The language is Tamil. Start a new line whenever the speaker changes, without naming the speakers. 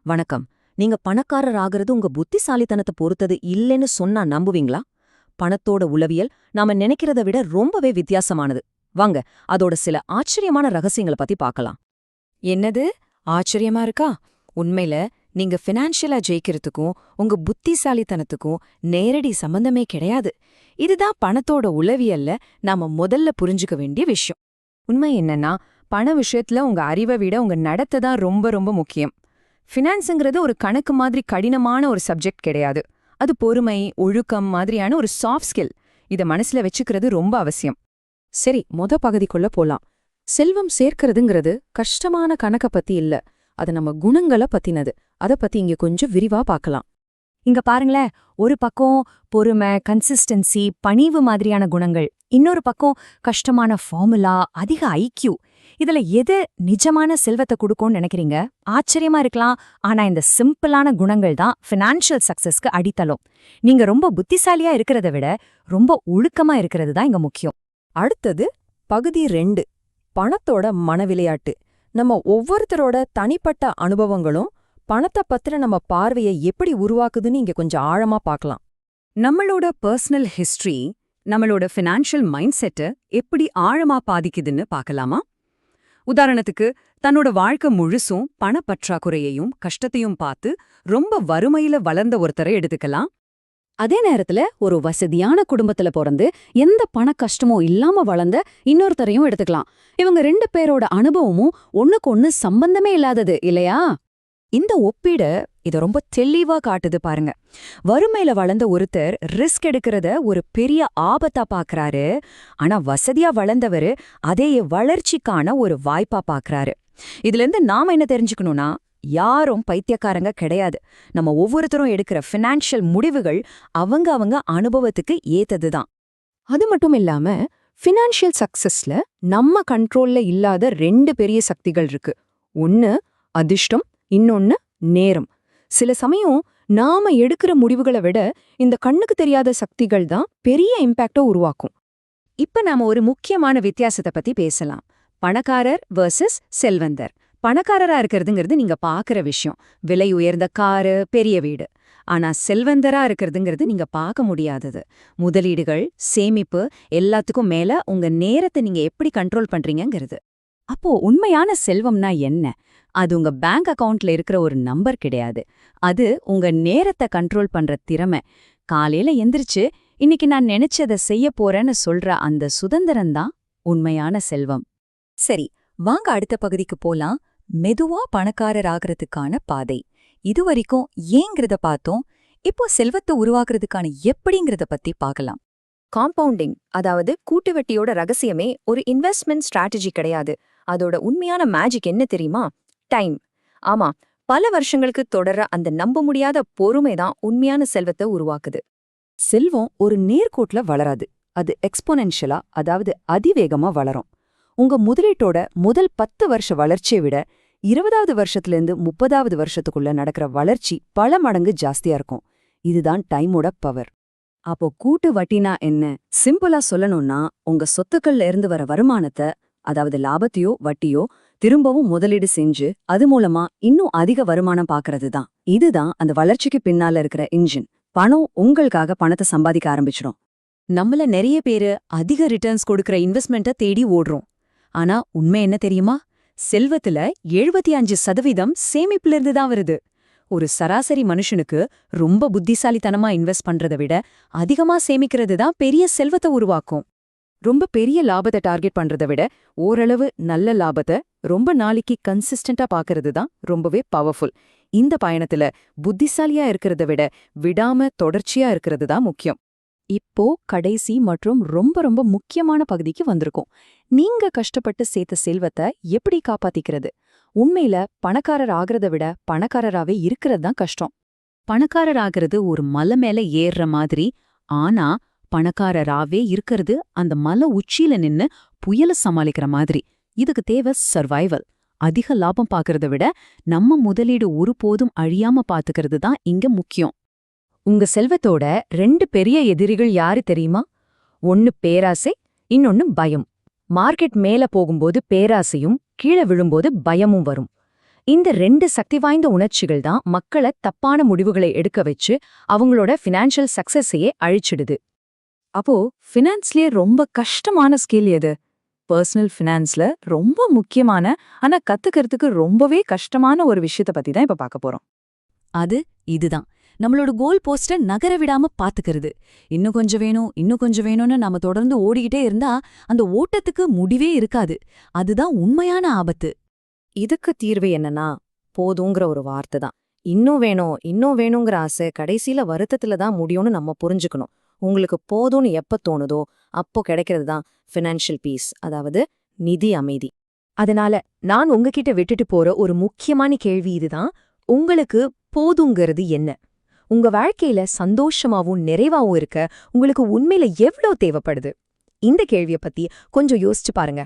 வணக்கம். நீங்க பணக்காரர் ஆகிறது உங்க புத்திசாலித்தனத்தை பொறுத்தது இல்லைன்னு சொன்னா நம்புவீங்களா? பணத்தோட உளவியல் நாம நினைக்கிறத விட ரொம்பவே வித்தியாசமானது. வாங்க, அதோட சில ஆச்சரியமான ரகசியங்களை பத்தி பார்க்கலாம்.
என்னது ஆச்சரியமா இருக்கா? உண்மையில நீங்க ஃபினான்ஷியலா ஜெயிக்கிறதுக்கும் உங்க புத்திசாலித்தனத்துக்கும் நேரடி சம்பந்தமே கிடையாது. இதுதான் பணத்தோட உளவியல்ல நாம முதல்ல புரிஞ்சுக்க வேண்டிய விஷயம்.
உண்மை என்னன்னா, பண விஷயத்துல உங்க அறிவை விட உங்க நடத்தை தான் ரொம்ப ரொம்ப முக்கியம். ஃபினான்ஸுங்கிறது ஒரு கணக்கு மாதிரி கடினமான ஒரு சப்ஜெக்ட் கிடையாது. அது பொறுமை, ஒழுக்கம் மாதிரியான ஒரு சாஃப்ட் ஸ்கில். இதை மனசுல வச்சுக்கிறது ரொம்ப அவசியம்.
சரி, பகுதிக்குள்ள போலாம். செல்வம் சேர்க்கிறதுங்கிறது கஷ்டமான கணக்க பத்தி இல்ல, அது நம்ம குணங்களை பத்தினது. அத பத்தி இங்க கொஞ்சம் விரிவா பார்க்கலாம்.
இங்க பாருங்களேன், ஒரு பக்கம் பொறுமை, கன்சிஸ்டன்சி, பணிவு மாதிரியான குணங்கள், இன்னொரு பக்கம் கஷ்டமான ஃபார்முலா, அதிக ஐக்யூ. இதுல எது நிஜமான செல்வத்தை கொடுக்கும்னு நினைக்கிறீங்க? ஆச்சரியமா இருக்கலாம், ஆனா இந்த சிம்பிளான குணங்கள் தான் ஃபினான்ஷியல் சக்சஸ்க்கு அடித்தளம். நீங்க ரொம்ப புத்திசாலியா இருக்கிறத விட ரொம்ப ஒழுக்கமா இருக்கிறது தான் இங்க முக்கியம்.
அடுத்தது பகுதி 2, பணத்தோட மனவிளையாட்டு. நம்ம ஒவ்வொருத்தரோட தனிப்பட்ட அனுபவங்களும் பணத்தை பத்தின நம்ம பார்வையை எப்படி உருவாக்குதுன்னு இங்க கொஞ்சம் ஆழமா பார்க்கலாம்.
நம்மளோட பர்சனல் ஹிஸ்டரி நம்மளோட ஃபினான்ஷியல் மைண்ட் செட்டை எப்படி ஆழமா பாதிக்குதுன்னு பார்க்கலாமா? உதாரணத்துக்கு, தன்னோட வாழ்க்கை முழுசும் பணப்பற்றாக்குறையையும் கஷ்டத்தையும் பார்த்து ரொம்ப வறுமையில வளர்ந்த ஒருத்தரை எடுத்துக்கலாம்.
அதே நேரத்துல ஒரு வசதியான குடும்பத்துல பிறந்து எந்த பண கஷ்டமும் இல்லாம வளர்ந்த இன்னொருத்தரையும் எடுத்துக்கலாம். இவங்க 2 பேரோட அனுபவமும் ஒண்ணுக்கு சம்பந்தமே இல்லாதது இல்லையா?
இந்த ஒப்பீட இத ரொம்ப தெளிவா காட்டுது பாருங்க. வறுமையில வளர்ந்த ஒருத்தர் ரிஸ்க் எடுக்கிறத ஒரு பெரிய ஆபத்தா பாக்குறாரு, ஆனா வசதியா வளர்ந்தவரு அதைய வளர்ச்சிக்கான ஒரு வாய்ப்பா பாக்குறாரு. இதுல இருந்து நாம என்ன தெரிஞ்சுக்கணும்னா, யாரும் பைத்தியக்காரங்க கிடையாது. நம்ம ஒவ்வொருத்தரும் எடுக்கிற ஃபினான்ஷியல் முடிவுகள் அவங்க அனுபவத்துக்கு ஏத்ததுதான்.
அது மட்டும் இல்லாம, ஃபினான்ஷியல் சக்சஸ்ல நம்ம கண்ட்ரோல்ல இல்லாத 2 பெரிய சக்திகள் இருக்கு. ஒன்னு அதிர்ஷ்டம், இன்னொன்னு நேரம். சில சமயம் நாம எடுக்கிற முடிவுகளை விட இந்த கண்ணுக்கு தெரியாத சக்திகள் தான் பெரிய இம்பாக்ட உருவாக்கும்.
இப்ப நாம ஒரு முக்கியமான வித்தியாசத்தை பத்தி பேசலாம். பணக்காரர் வெர்சஸ் செல்வந்தர். பணக்காரரா இருக்கிறதுங்கிறது நீங்க பாக்குற விஷயம், விலை உயர்ந்த காரு, பெரிய வீடு. ஆனா செல்வந்தரா இருக்கிறதுங்கிறது நீங்க பார்க்க முடியாதது. முதலீடுகள், சேமிப்பு, எல்லாத்துக்கும் மேல உங்க நேரத்தை நீங்க எப்படி கண்ட்ரோல் பண்றீங்கிறது.
அப்போ உண்மையான செல்வம்னா என்ன? அது உங்க பேங்க் அக்கவுண்ட்ல இருக்கிற ஒரு நம்பர் கிடையாது. அது உங்க நேரத்தை கண்ட்ரோல் பண்ற திறமை. காலையில எந்திரிச்சு இன்னைக்கு நான் நினைச்சதை செய்ய போறேன்னு சொல்ற அந்த சுதந்திரம்தான் உண்மையான செல்வம்.
சரி, வாங்க அடுத்த பகுதிக்கு போலாம். மெதுவா பணக்காரர் ஆகிறதுக்கான பாதை. இதுவரைக்கும் ஏங்கிறத பார்த்தோம். இப்போ செல்வத்தை உருவாக்குறதுக்கான எப்படிங்கிறத பத்தி பார்க்கலாம். காம்பவுண்டிங், அதாவது கூட்டுவட்டியோட ரகசியமே ஒரு இன்வெஸ்ட்மெண்ட் ஸ்ட்ராட்டஜி கிடையாது. அதோட உண்மையான மேஜிக் என்ன தெரியுமா? டைம். ஆமா, பல வருஷங்களுக்கு தொடர அந்த நம்ப முடியாத பொறுமை தான் உண்மையான செல்வத்தை உருவாக்குது.
செல்வம் ஒரு நேர்கோட்ல வளராது. அது எக்ஸ்போனென்ஷியலா, அதாவது அதிவேகமா வளரும். உங்க முதலீட்டோட முதல் 10 வருஷ வளர்ச்சியை விட 20வது வருஷத்துலேருந்து 30வது வருஷத்துக்குள்ள நடக்கிற வளர்ச்சி பல மடங்கு ஜாஸ்தியா இருக்கும். இதுதான் டைமோட பவர்.
அப்போ கூட்டு வட்டினா என்ன? சிம்பிளா சொல்லணும்னா, உங்க சொத்துக்கள்ல இருந்து வர வருமானத்தை, அதாவது லாபத்தையோ வட்டியோ திரும்பவும் முதலீடு செஞ்சு அது மூலமா இன்னும் அதிக வருமானம் பாக்குறது தான். இதுதான் அந்த வளர்ச்சிக்கு பின்னால இருக்கிற இன்ஜின். பணம் உங்களுக்காக பணத்தை சம்பாதிக்க ஆரம்பிச்சிடும்.
நம்மள நிறைய பேரு அதிக ரிட்டர்ன்ஸ் கொடுக்கற இன்வெஸ்ட்மெண்ட்டை தேடி ஓடுறோம். ஆனா உண்மை என்ன தெரியுமா? செல்வத்துல 75% சேமிப்புல இருந்து தான் வருது. ஒரு சராசரி மனுஷனுக்கு ரொம்ப புத்திசாலித்தனமா இன்வெஸ்ட் பண்றதை விட அதிகமா சேமிக்கிறது தான் பெரிய செல்வத்தை உருவாக்கும்.
ரொம்ப பெரிய லாபத்தை டார்கெட் பண்றதை விட ஓரளவு நல்ல லாபத்தை ரொம்ப நாளைக்கு கன்சிஸ்டன்டா பாக்குறது தான் ரொம்பவே பவர்ஃபுல். இந்த பயணத்துல புத்திசாலியா இருக்கிறத விட விடாம தொடர்ச்சியா இருக்கிறது தான் முக்கியம். இப்போ கடைசி மற்றும் ரொம்ப ரொம்ப முக்கியமான பகுதிக்கு வந்திருக்கோம். நீங்க கஷ்டப்பட்டு சேர்த்த செல்வத்தை எப்படி காப்பாத்திக்கிறது? உண்மையில பணக்காரர் ஆகிறத விட பணக்காரராவே இருக்கிறது தான் கஷ்டம்.
பணக்காரர் ஆகிறது ஒரு மலை மேல ஏறுற மாதிரி, ஆனா பணக்காரராவே இருக்கிறது அந்த மலை உச்சியில நின்னு புயல சமாளிக்கிற மாதிரி. இதுக்கு தேவை சர்வைவல். அதிக லாபம் பாக்குறத விட நம்ம முதலீடு ஒருபோதும் அழியாம பாத்துக்கிறது தான் இங்க முக்கியம்.
உங்க செல்வத்தோட 2 பெரிய எதிரிகள் யாரு தெரியுமா? ஒன்னு பேராசை, இன்னொன்னு பயம். மார்க்கெட் மேல போகும்போது பேராசையும் கீழே விழும்போது பயமும் வரும். இந்த 2 சக்தி வாய்ந்த உணர்ச்சிகள் தான் மக்களை தப்பான முடிவுகளை எடுக்க வச்சு அவங்களோட ஃபினான்ஷியல் சக்சஸையே அழிச்சிடுது.
அப்போ ஃபினான்ஸ்லயே ரொம்ப கஷ்டமான ஸ்கில் எது? பர்சனல் ஃபினான்ஸ்ல ரொம்ப முக்கியமான ஆனா கத்துக்கிறதுக்கு ரொம்பவே கஷ்டமான ஒரு விஷயத்த பத்தி தான் இப்ப பார்க்க போறோம்.
அது இதுதான், நம்மளோட கோல் போஸ்ட நகர விடாம பாத்துக்கிறது. இன்னும் கொஞ்சம் வேணும், இன்னும் கொஞ்சம் வேணும்னு நாம தொடர்ந்து ஓடிக்கிட்டே இருந்தா அந்த ஓட்டத்துக்கு முடிவே இருக்காது. அதுதான் உண்மையான ஆபத்து.
இதுக்கு தீர்வு என்னன்னா, போதுங்கிற ஒரு வார்த்தை தான். இன்னும் வேணும், இன்னும் வேணுங்கிற ஆசை கடைசியில வருத்தத்துல தான் முடியும்னு நம்ம புரிஞ்சுக்கணும். உங்களுக்கு போதும்னு எப்ப தோணுதோ அப்போ கிடைக்கிறது தான் ஃபினான்ஷியல் பீஸ், அதாவது நிதி அமைதி.
அதனால நான் உங்ககிட்ட விட்டுட்டு போற ஒரு முக்கியமான கேள்வி இதுதான்: உங்களுக்கு போதுங்கிறது என்ன? உங்க வாழ்க்கையில சந்தோஷமாவும் நிறைவாவும் இருக்க உங்களுக்கு உண்மையில எவ்ளோ தேவைப்படுது? இந்த கேள்விய பத்தி கொஞ்சம் யோசிச்சு பாருங்க.